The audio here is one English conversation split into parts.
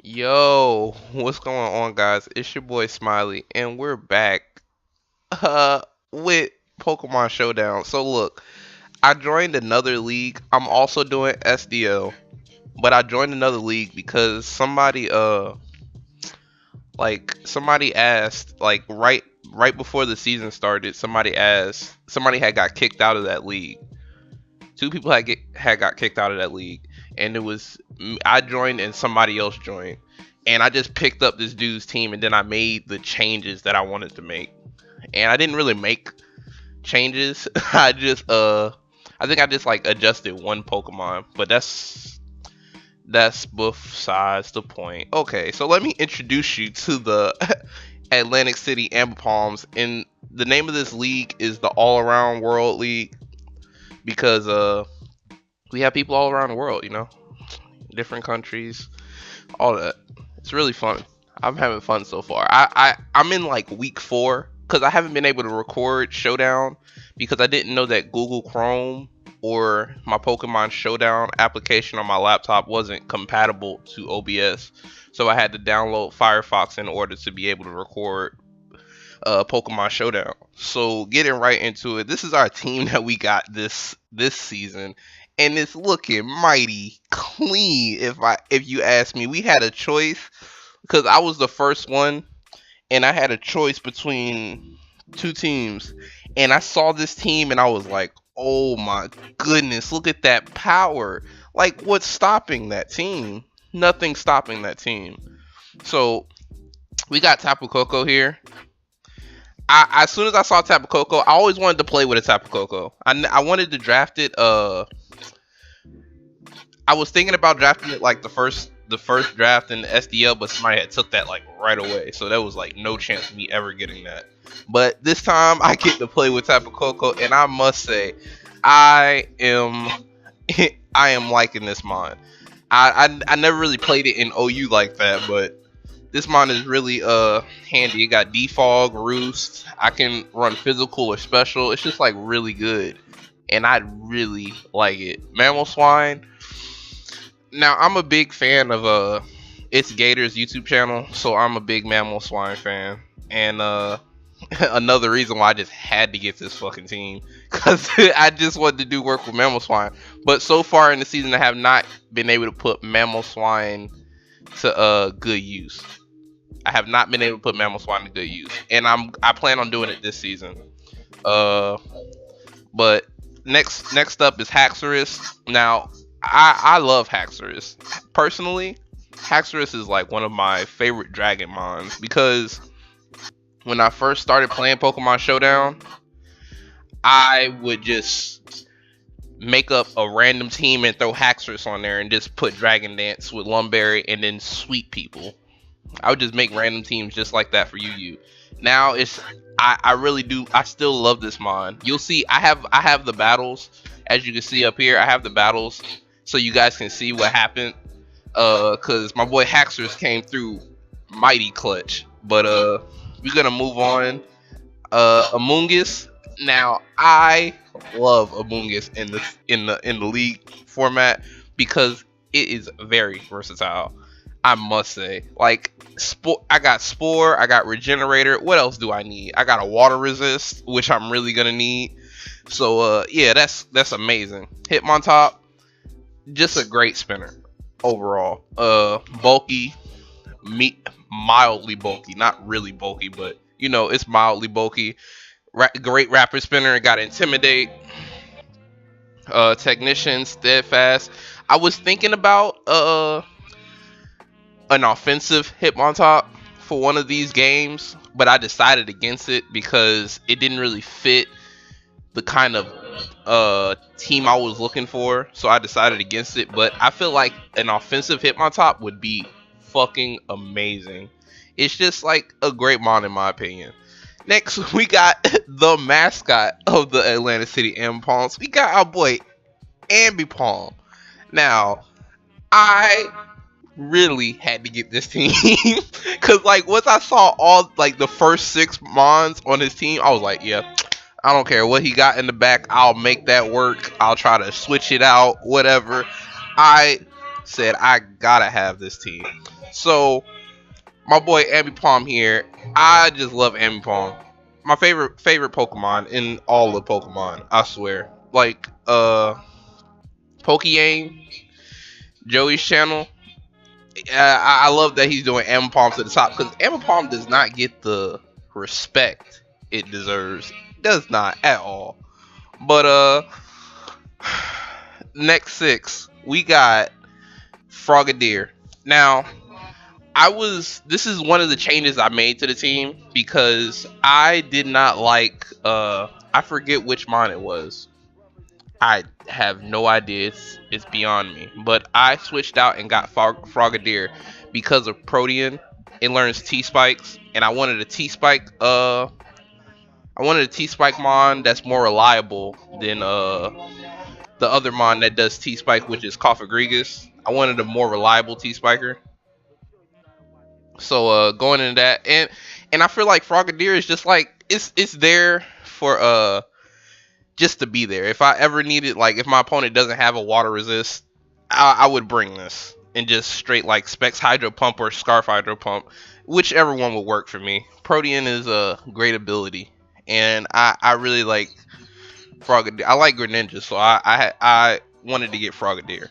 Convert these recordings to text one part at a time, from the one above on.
Yo, what's going on, guys? It's your boy Smiley, and we're back uh with Pokemon Showdown. So look, I joined another league. I'm also doing SDL, but I joined another league because somebody asked right before the season started, somebody had got kicked out of that league. Two people had got kicked out of that league, and I joined and somebody else joined, and I just picked up this dude's team, and then I made the changes that I wanted to make, and I didn't really make changes. I think I just like adjusted one Pokemon, but that's besides the point. Okay, so let me introduce you to the Atlantic City Amber Palms, and the name of this league is the All Around World League because we have people all around the world, different countries, all that. It's really fun. I'm having fun so far. I'm in like week 4 because I haven't been able to record Showdown because I didn't know that Google Chrome or my Pokemon Showdown application on my laptop wasn't compatible to OBS. So I had to download Firefox in order to be able to record Pokemon Showdown. So getting right into it, this is our team that we got this season, and it's looking mighty clean. If you ask me, we had a choice because I was the first one, and I had a choice between two teams, and I saw this team, and I was like, oh my goodness, look at that power! Like, what's stopping that team? Nothing stopping that team. So we got Tapu Koko here. As soon as I saw Tapu Koko, I always wanted to play with a Tapu Koko. I wanted to draft it. I was thinking about drafting it like the first draft in the SDL, but somebody had took that like right away, so there was like no chance of me ever getting that. But this time I get to play with Tapu Koko, and I must say, I am I am liking this mod. I never really played it in OU like that, but this mod is really handy. It got defog, roost. I can run physical or special. It's just like really good, and I really like it. Mammal Swine. Now I'm a big fan of It's Gators YouTube channel, so I'm a big Mammal Swine fan, and another reason why I just had to get this fucking team because I just wanted to do work with Mammal Swine. But so far in the season, I have not been able to put Mammal Swine to good use. I have not been able to put Mammal Swine to good use, and I plan on doing it this season. Uh, but next up is Haxorus. Now, I love Haxorus personally. Haxorus is like one of my favorite Dragonmons because when I first started playing Pokemon Showdown, I would just make up a random team and throw Haxorus on there and just put Dragon Dance with Lumberry and then sweep people. I would just make random teams just like that for UU. Now I really do. I still love this mod. You'll see I have the battles, as you can see up here. I have the battles so you guys can see what happened. Cause my boy Haxorus came through mighty clutch. But we're gonna move on. Amoonguss. Now I love Amoonguss in the league format because it is very versatile. I must say, like, I got Spore, I got Regenerator. What else do I need? I got a Water Resist, which I'm really gonna need. So yeah, that's amazing. Hitmontop, just a great spinner overall. Bulky, mildly bulky, not really bulky, but it's mildly bulky. Great rapid spinner. Got Intimidate. Technician, Steadfast. I was thinking about an offensive Hitmontop for one of these games, but I decided against it because it didn't really fit the kind of team I was looking for. So I decided against it. But I feel like an offensive Hitmontop would be fucking amazing. It's just like a great mod in my opinion. Next, we got the mascot of the Atlantic City Amber Palms. We got our boy Ambipalm. Now, I really had to get this team because like once I saw all like the first 6 mons on his team, I was like, yeah, I don't care what he got in the back, I'll make that work. I'll try to switch it out, whatever. I said I gotta have this team. So my boy Ambipom here. I just love Ambipom. My favorite Pokemon in all of Pokemon. I swear. Like Pokeyane, Joey's channel. I love that he's doing Ambipom to the top because Ambipom does not get the respect it deserves. It does not at all. But next six we got Frogadier. Now this is one of the changes I made to the team because I did not like I forget which mon it was. I have no idea. It's beyond me. But I switched out and got Frogadier because of Protean. It learns T spikes, and I wanted a T spike. I wanted a T spike mon that's more reliable than the other mon that does T spike, which is Cofagrigus. I wanted a more reliable T spiker. So going into that, and I feel like Frogadier is just like it's there for just to be there. If I ever needed, like, if my opponent doesn't have a water resist, I would bring this and just straight like Specs Hydro Pump or Scarf Hydro Pump, whichever one would work for me. Protean is a great ability, and I really like Frogadier. I like Greninja, so I wanted to get Frogadier.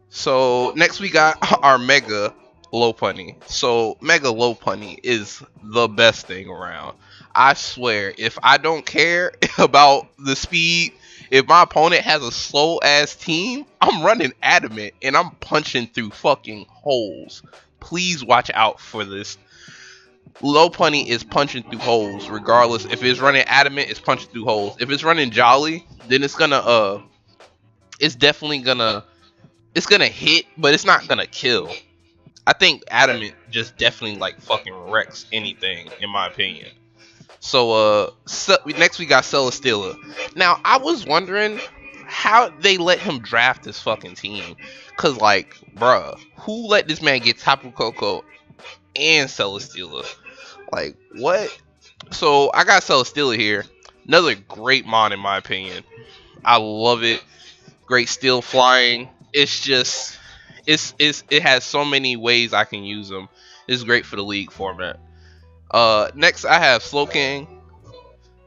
So next we got our Mega Lopunny. So Mega Lopunny is the best thing around. I swear, if I don't care about the speed, if my opponent has a slow ass team, I'm running Adamant and I'm punching through fucking holes. Please watch out for this. Lopunny is punching through holes regardless. If it's running Adamant, it's punching through holes. If it's running Jolly, then it's definitely gonna hit, but it's not gonna kill. I think Adamant just definitely like fucking wrecks anything, in my opinion. So next we got Celesteela. Now I was wondering how they let him draft this fucking team, cause like, bruh, who let this man get Tapu Koko and Celesteela? Like, what? So I got Celesteela here. Another great mon in my opinion. I love it. Great steel flying. It's just it has so many ways I can use them. It's great for the league format. Next I have Slowking.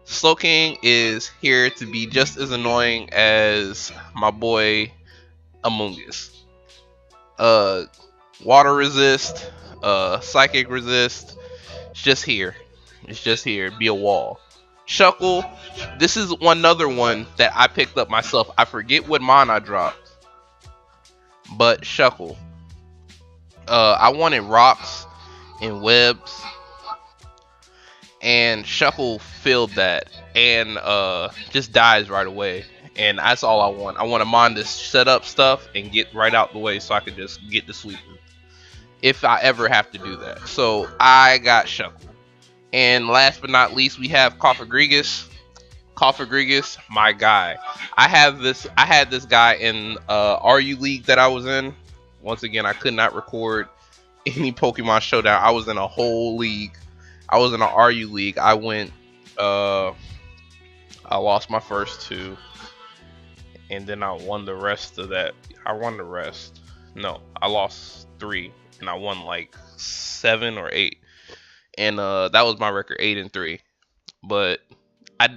Slowking is here to be just as annoying as my boy Amoonguss. Water resist, psychic resist. It's just here. It's just here. Be a wall. Shuckle. This is another one that I picked up myself. I forget what mon I dropped, but Shuckle. I wanted rocks and webs, and Shuckle filled that, and just dies right away. And that's all I want. I want a mon to set up stuff and get right out the way so I can just get the sweeper if I ever have to do that. So I got Shuckle. And last but not least, we have Cofagrigus. Cofagrigus, my guy. I had this guy in RU League that I was in. Once again, I could not record any Pokemon Showdown. I was in a whole league. I was in an RU League. I went I lost my first two, and then I won the rest of that. I won the rest. No, I lost 3 and I won like 7 or 8. And that was my record, 8-3. But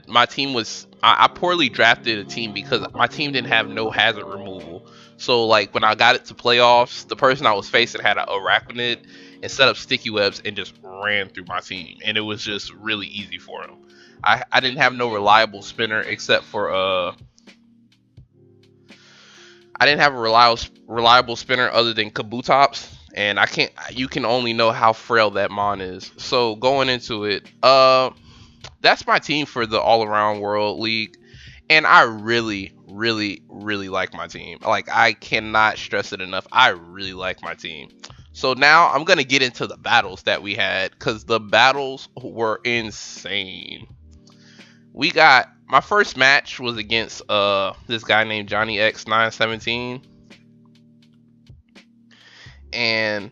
my team was I poorly drafted a team because my team didn't have no hazard removal. So like when I got it to playoffs, the person I was facing had an Arachnid and set up sticky webs and just ran through my team, and it was just really easy for him. I didn't have no reliable spinner except for I didn't have a reliable spinner other than Kabutops, and you can only know how frail that mon is. So going into it, that's my team for the all around world league, and I really like my team. Like, I cannot stress it enough. I really like my team. So now I'm gonna get into the battles that we had, because the battles were insane. We got my first match was against this guy named Johnny X 917, and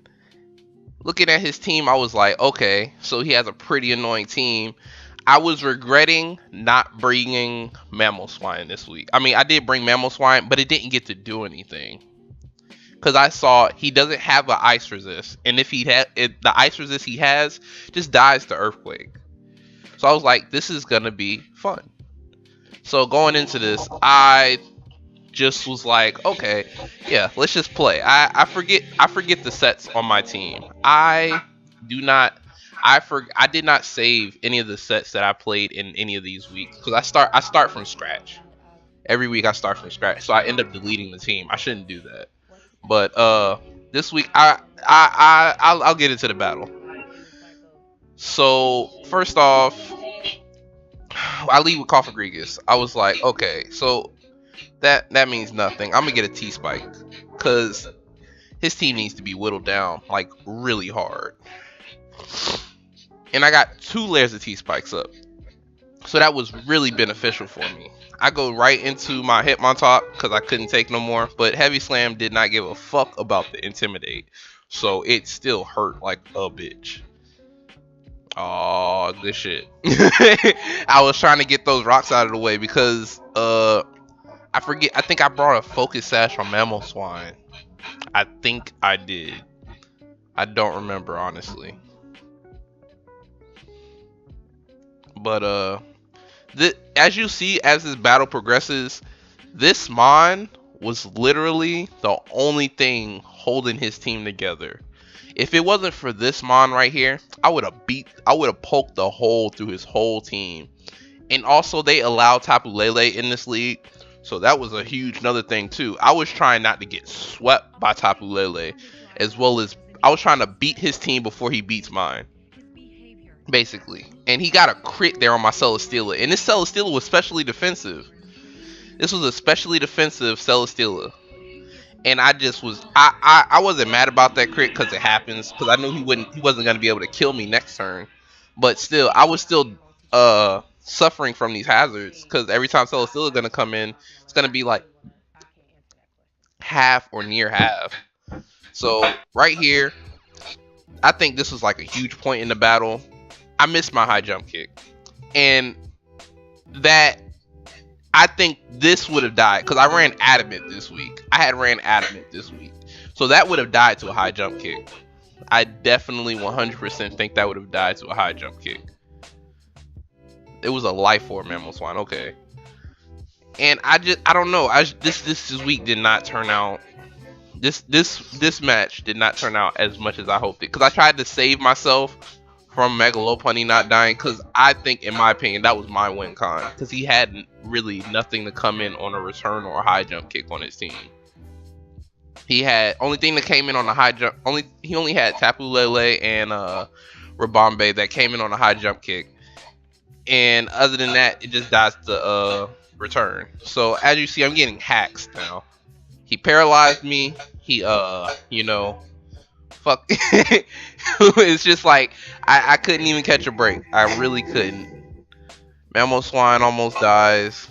looking at his team, I was like, okay, so he has a pretty annoying team. I was regretting not bringing Mamoswine this week. I mean, I did bring Mamoswine, but it didn't get to do anything. because I saw he doesn't have an ice resist, and if he had the ice resist he has just dies to earthquake. So I was like, this is gonna be fun. So going into this, I just was like, okay, yeah, let's just play. I forget the sets on my team. I do not I did not save any of the sets that I played in any of these weeks because I start from scratch. Every week I start from scratch. So I end up deleting the team. I shouldn't do that. But this week I'll get into the battle. So first off, I lead with Koffagrigus. I was like, okay, so that means nothing. I'm gonna get a T Spike because his team needs to be whittled down like really hard. And I got 2 layers of T Spikes up, so that was really beneficial for me. I go right into my Hitmontop because I couldn't take no more, but Heavy Slam did not give a fuck about the Intimidate, so it still hurt like a bitch. Oh, good shit. I was trying to get those rocks out of the way because I forget. I think I brought a Focus Sash on Mamoswine. I think I did. I don't remember honestly. But as you see as this battle progresses, this Mon was literally the only thing holding his team together. If it wasn't for this Mon right here, I would have poked a hole through his whole team. And also they allow Tapu Lele in this league, so that was a huge another thing too. I was trying not to get swept by Tapu Lele, as well as I was trying to beat his team before he beats mine, basically. And he got a crit there on my Celesteela, and this Celesteela was specially defensive. This was a specially defensive Celesteela. And I just was I wasn't mad about that crit because it happens, because I knew he wasn't gonna be able to kill me next turn. But still, I was still suffering from these hazards because every time Celesteela gonna come in, it's gonna be like half or near half. So right here, I think this was like a huge point in the battle. I missed my high jump kick, and that I think this would have died because I ran adamant this week. I had ran adamant this week, so that would have died to a high jump kick. I definitely 100% think that would have died to a high jump kick. It was a life form Mamoswine, okay. And I don't know. This week did not turn out. This match did not turn out as much as I hoped it, because I tried to save myself from Megalopunny not dying, because I think, in my opinion, that was my win con, because he had really nothing to come in on a return or a high jump kick on his team. He had only thing that came in on the high jump. He only had Tapu Lele and Rabombe that came in on a high jump kick, and other than that, it just dies to return. So as you see, I'm getting hacks now. He paralyzed me. He fuck. It's just like I couldn't even catch a break. I really couldn't. Mamoswine almost dies.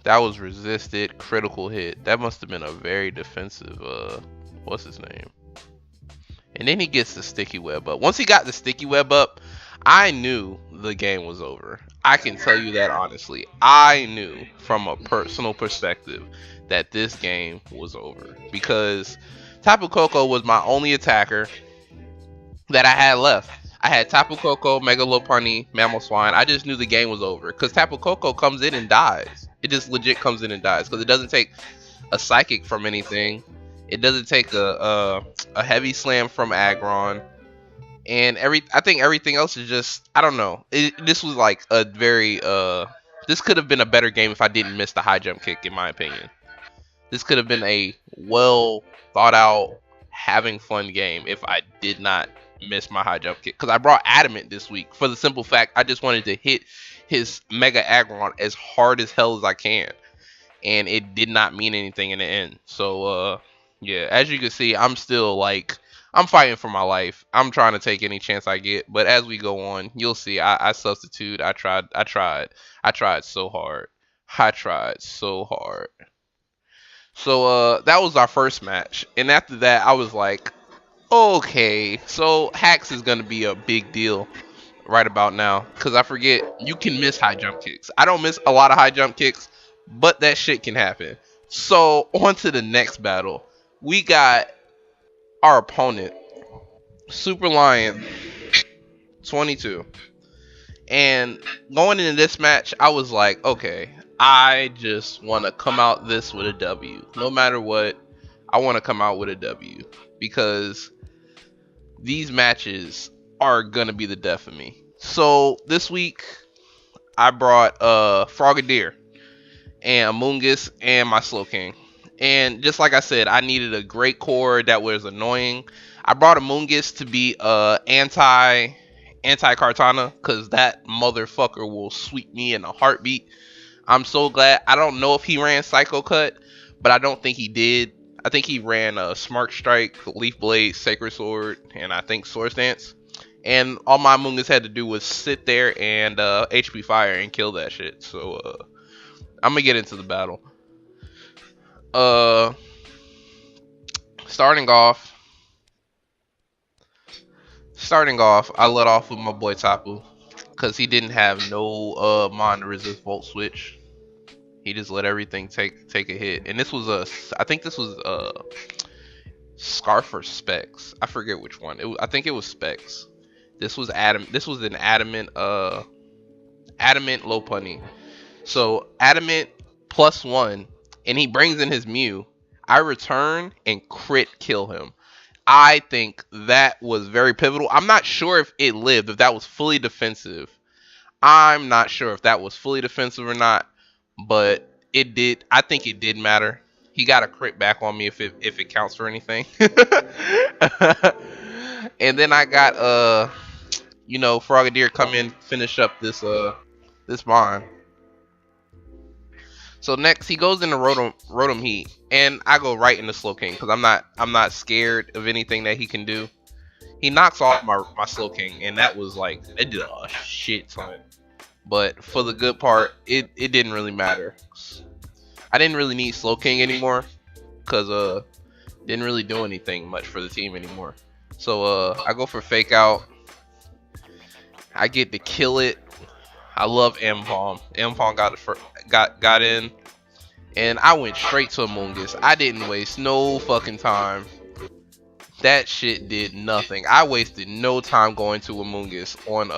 That was resisted critical hit. That must have been a very defensive what's his name? And then he gets the sticky web up. Once he got the sticky web up, I knew the game was over. I can tell you that honestly. I knew from a personal perspective that this game was over, because Tapu Koko was my only attacker that I had left. I had Tapu Koko, Megalopunny, Mamoswine. I just knew the game was over, because Tapu Koko comes in and dies. It just legit comes in and dies, because it doesn't take a psychic from anything. It doesn't take a heavy slam from Aggron. And I think everything else is just, I don't know. This was like a very this could have been a better game if I didn't miss the high jump kick, in my opinion. This could have been a well thought out, having fun game if I did not miss my high jump kick, because I brought adamant this week for the simple fact I just wanted to hit his Mega Aggron as hard as hell as I can, and it did not mean anything in the end. So yeah, as you can see, I'm still like, I'm fighting for my life. I'm trying to take any chance I get, but as we go on, you'll see I substitute. I tried so hard. I tried so hard. So that was our first match, and after that I was like, okay, so hacks is gonna be a big deal right about now, because I forget you can miss high jump kicks. I don't miss a lot of high jump kicks, but that shit can happen. So on to the next battle. We got our opponent, Super Lion 22. And going into this match, I was like, okay, I just want to come out this with a W. No matter what, I want to come out with a W because these matches are gonna be the death of me. So this week I brought Frogadier and Amoongus and my Slow King. And just like I said, I needed a great core that was annoying. I brought Amoongus to be anti Kartana because that motherfucker will sweep me in a heartbeat. I'm so glad. I don't know if he ran Psycho Cut, but I don't think he did. I think he ran Smart Strike, Leaf Blade, Sacred Sword, and I think Sword Stance. And all my Amoongus had to do was sit there and HP Fire and kill that shit. So I'm gonna get into the battle. Uh, starting off, I let off with my boy Tapu because he didn't have no Mon to resist Volt Switch. He just let everything take a hit, and this was I think this was Scarf or Specs. I forget which one. I think it was Specs. This was This was an adamant low punny. So adamant +1, and he brings in his Mew. I return and crit kill him. I think that was very pivotal. I'm not sure if it lived, if that was fully defensive. I'm not sure if that was fully defensive or not, but it did. I think it did matter. He got a crit back on me if it counts for anything. And then I got Frogadier come in, finish up this bond. So next he goes into Rotom Heat, and I go right into Slow King because I'm not scared of anything that he can do. He knocks off my Slow King, and that was like, it did a shit ton. But for the good part, it didn't really matter. I didn't really need Slow King anymore because didn't really do anything much for the team anymore. So I go for Fake Out. I get to kill it. I love M-Palm. M-Palm got in, and I went straight to Amoongus. I didn't waste no fucking time. That shit did nothing. I wasted no time going to Amoongus on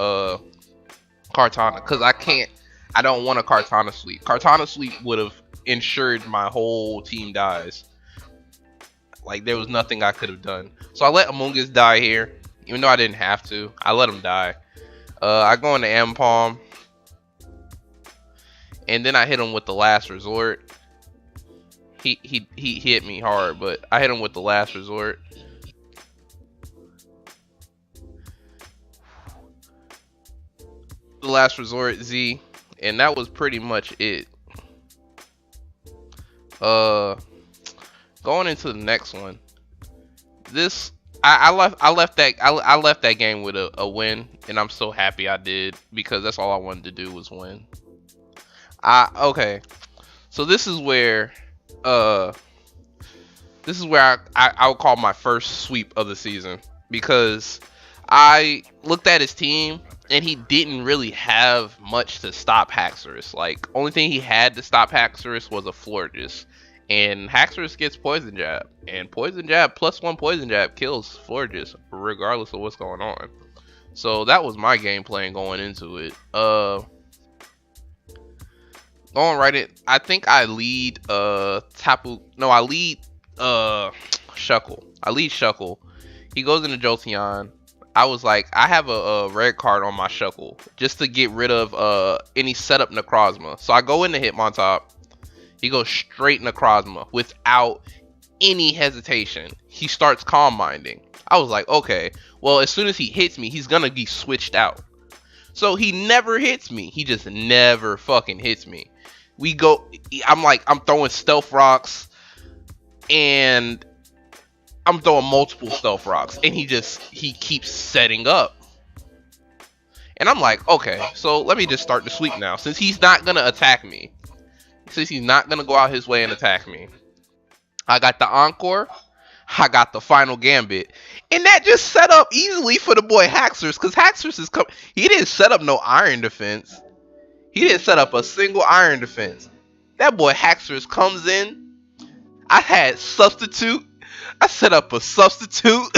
Kartana because I don't want a Kartana sweep. Kartana sweep would have ensured my whole team dies. Like, there was nothing I could have done. So I let Amoongus die here, even though I didn't have to. I let him die. I go into M-Palm, and then I hit him with the Last Resort. He hit me hard, but I hit him with the Last Resort. The Last Resort Z, and that was pretty much it. Going into the next one, I left that game with a win, and I'm so happy I did because that's all I wanted to do was win. Okay, so this is where I would call my first sweep of the season because I looked at his team and he didn't really have much to stop Haxorus. Like, only thing he had to stop Haxorus was a Florges. And Haxorus gets Poison Jab. And Poison Jab +1 Poison Jab kills Florges regardless of what's going on. So that was my game plan going into it. Going right in, I think I lead Tapu. No, I lead Shuckle. I lead Shuckle. He goes into Jolteon. I was like, I have a red card on my Shuckle just to get rid of any setup Necrozma. So I go into Hitmontop. He goes straight Necrozma without any hesitation. He starts Calm Minding. I was like, okay, well, as soon as he hits me, he's gonna be switched out. So he never hits me. He just never fucking hits me. I'm throwing Stealth Rocks, and I'm throwing multiple Stealth Rocks, and he keeps setting up. And I'm like, okay, so let me just start the sweep now. Since he's not gonna attack me. Since he's not going to go out his way and attack me. I got the Encore. I got the Final Gambit. And that just set up easily for the boy Haxorus. Because Haxorus is coming. He didn't set up no Iron Defense. He didn't set up a single Iron Defense. That boy Haxorus comes in. I had substitute. I set up a substitute.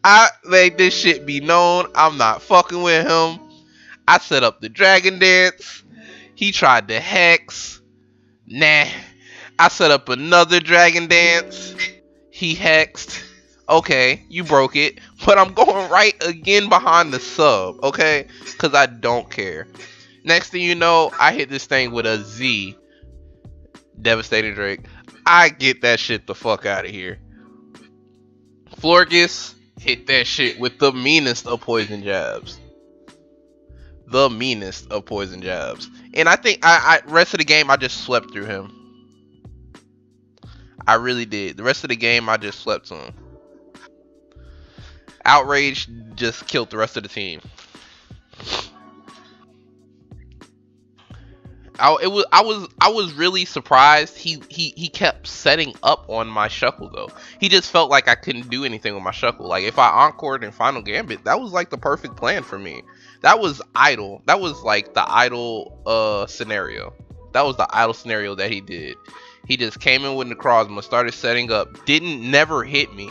I made this shit be known. I'm not fucking with him. I set up the dragon dance. He tried to hex. Nah. I set up another dragon dance. He hexed. Okay, you broke it. But I'm going right again behind the sub, okay? Because I don't care. Next thing you know, I hit this thing with a Z. Devastating Drake. I get that shit the fuck out of here. Florgus hit that shit with the meanest of poison jabs. The meanest of poison jabs. And I think I rest of the game I just swept through him. I really did. The rest of the game I just swept to him. Outrage just killed the rest of the team. I was really surprised he kept setting up on my shuckle though. He just felt like I couldn't do anything with my shuckle. Like if I encored in Final Gambit, that was like the perfect plan for me. That was idle. That was like the idle scenario. That was the idle scenario that he did. He just came in with Necrozma, started setting up, didn't never hit me.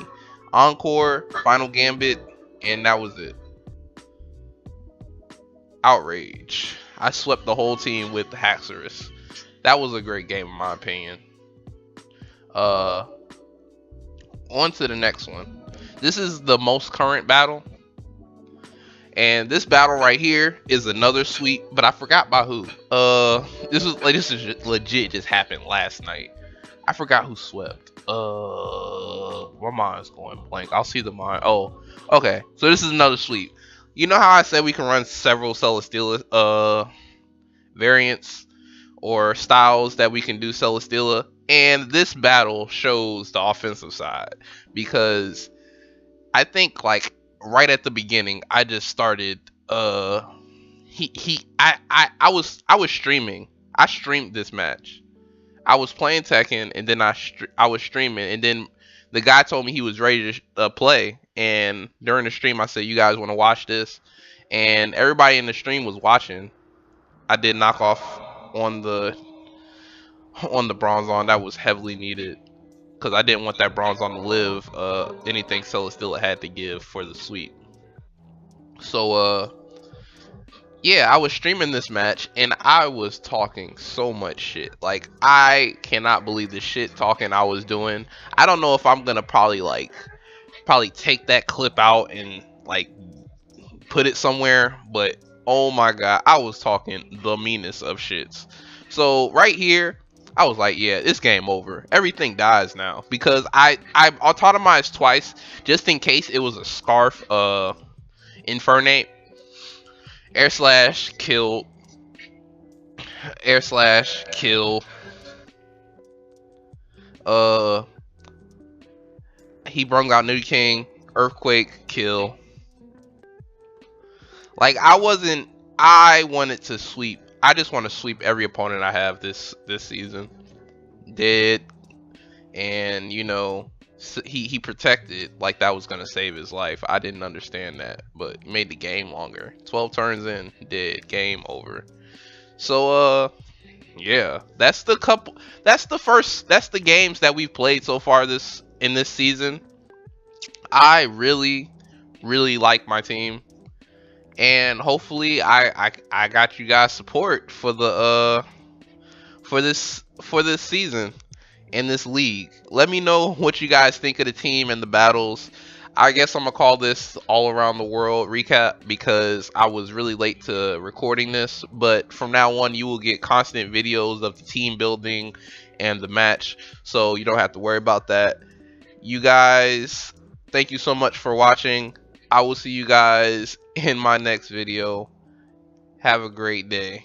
Encore, Final Gambit, and that was it. Outrage. I swept the whole team with Haxorus. That was a great game in my opinion. On to the next one. This is the most current battle. And this battle right here is another sweep, but I forgot by who. This is legit just happened last night. I forgot who swept. My mind's going blank. I'll see the mind. Oh, okay. So this is another sweep. You know how I said we can run several Celesteela variants or styles that we can do Celesteela, and this battle shows the offensive side because I think like right at the beginning I just started I was streaming. I streamed this match. I was playing Tekken and then I was streaming, and then the guy told me he was ready to play, and during the stream I said, you guys want to watch this? And everybody in the stream was watching. I did knock off on the bronze on. That was heavily needed because I didn't want that bronze on to live anything Celesteela had to give for the sweep. So yeah, I was streaming this match and I was talking so much shit. Like I cannot believe the shit talking I was doing. I don't know if I'm gonna probably take that clip out and like put it somewhere, but oh my god, I was talking the meanest of shits. So right here, I was like, yeah, it's game over. Everything dies now because I autotomized twice just in case it was a scarf Infernate. Air slash kill. Air slash kill. He brung out New King. Earthquake kill. Like I wanted to sweep. I just want to sweep every opponent I have this season. Dead, and you know he protected like that was gonna save his life. I didn't understand that, but made the game longer. 12 turns in, dead, game over. So yeah, that's the games that we've played so far in this season. I really like my team, and hopefully I got you guys support for the for this season in this league. Let me know what you guys think of the team and the battles. I guess I'm gonna call this all around the world recap because I was really late to recording this, but from now on you will get constant videos of the team building and the match, so you don't have to worry about that. You guys, thank you so much for watching. I will see you guys in my next video. Have a great day.